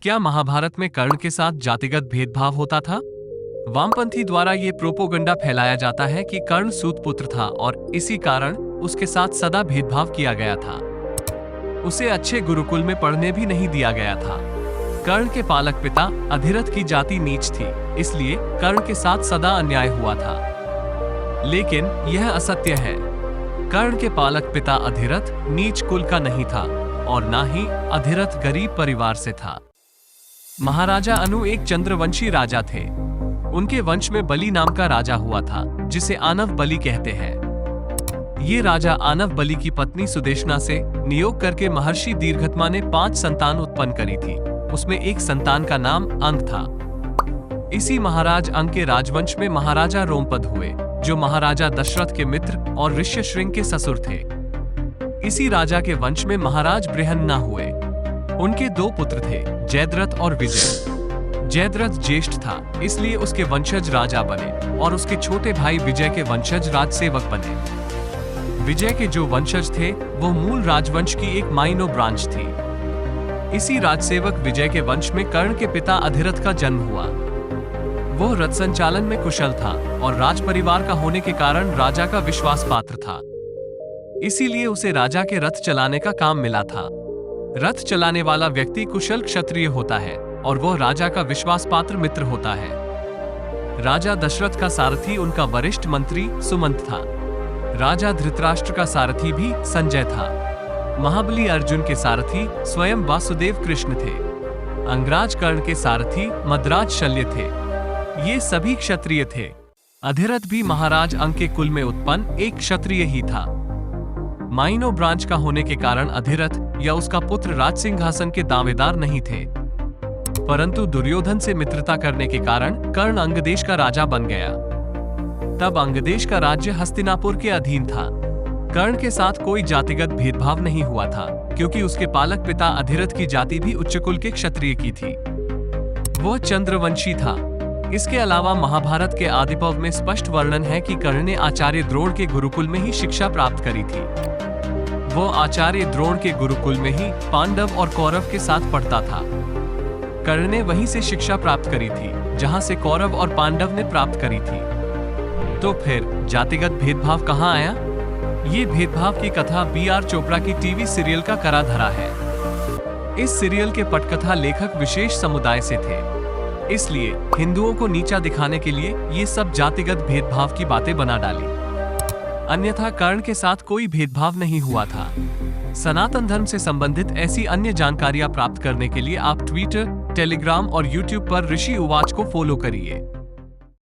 क्या महाभारत में कर्ण के साथ जातिगत भेदभाव होता था? वामपंथी द्वारा ये प्रोपोगंडा फैलाया जाता है कि कर्ण सूत पुत्र था और इसी कारण उसके साथ सदा भेदभाव किया गया था। उसे अच्छे गुरुकुल में पढ़ने भी नहीं दिया गया था। कर्ण के पालक पिता अधिरथ की जाति नीच थी, इसलिए कर्ण के साथ सदा अन्याय हुआ था। लेकिन यह असत्य है। कर्ण के पालक पिता अधिरथ नीच कुल का नहीं था और ना ही अधिरथ गरीब परिवार से था। महाराजा अनु एक चंद्रवंशी राजा थे। उनके वंश में बलि नाम का राजा हुआ था, जिसे आनव बलि कहते हैं। ये राजा आनव बलि की पत्नी सुदेशना से नियोग करके महर्षि दीर्घत्मा ने 5 संतान उत्पन्न करी थी। उसमें एक संतान का नाम अंग था। इसी महाराज अंग के राजवंश में महाराजा रोमपद हुए, जो महाराजा दशरथ के मित्र और ऋष्यशृंग के ससुर थे। इसी राजा के वंश में महाराज बृहन्ना हुए। उनके 2 पुत्र थे, जयद्रथ और विजय। जयद्रथ ज्येष्ठ था, इसलिए उसके वंशज राजा बने और उसके छोटे भाई विजय के वंशज राजसेवक बने। विजय के जो वंशज थे वो मूल राजवंश की एक माइनो ब्रांच थी। इसी राजसेवक विजय के वंश में कर्ण के पिता अधिरथ का जन्म हुआ। वह रथ संचालन में कुशल था और राज परिवार का होने के कारण राजा का विश्वास पात्र था। इसीलिए उसे राजा के रथ चलाने का काम मिला था। रथ चलाने वाला व्यक्ति कुशल क्षत्रिय होता है और वह राजा का विश्वास पात्र मित्र होता है। राजा दशरथ का सारथी उनका वरिष्ठ मंत्री सुमंत था। राजा धृतराष्ट्र का सारथी भी संजय था। महाबली अर्जुन के सारथी स्वयं वासुदेव कृष्ण थे। अंगराज कर्ण के सारथी मद्राज शल्य थे। ये सभी क्षत्रिय थे। अधिरथ भी महाराज अंग के कुल में उत्पन्न एक क्षत्रिय ही था। माइनो ब्रांच का होने के कारण अधिरथ या उसका पुत्र राज सिंहासन के दावेदार नहीं थे, परंतु दुर्योधन से मित्रता करने के कारण कर्ण अंगदेश का राजा बन गया। तब अंगदेश का राज्य हस्तिनापुर के अधीन था। कर्ण के साथ कोई जातिगत भेदभाव नहीं हुआ था, क्योंकि उसके पालक पिता अधिरथ की जाति भी उच्च कुल के क्षत्रिय की थी। वह चंद्रवंशी था। इसके अलावा महाभारत के आदिपर्व में स्पष्ट वर्णन है कि कर्ण ने आचार्य द्रोण के गुरुकुल में ही शिक्षा प्राप्त करी थी। वो आचार्य द्रोण के गुरुकुल में ही पांडव और कौरव के साथ पढ़ता था। कर्ण ने वहीं से शिक्षा प्राप्त करी थी, जहां से कौरव और पांडव ने प्राप्त करी थी। तो फिर जातिगत भेदभाव कहां आया? ये भेदभाव की कथा B.R. चोपड़ा की टीवी सीरियल का करा धरा है। इस सीरियल के पटकथा लेखक विशेष समुदाय से थे, इसलिए हिंदुओं को नीचा दिखाने के लिए ये सब जातिगत भेदभाव की बातें बना डाली। अन्यथा कर्ण के साथ कोई भेदभाव नहीं हुआ था। सनातन धर्म से संबंधित ऐसी अन्य जानकारियां प्राप्त करने के लिए आप ट्विटर, टेलीग्राम और यूट्यूब पर ऋषि उवाच को फॉलो करिए।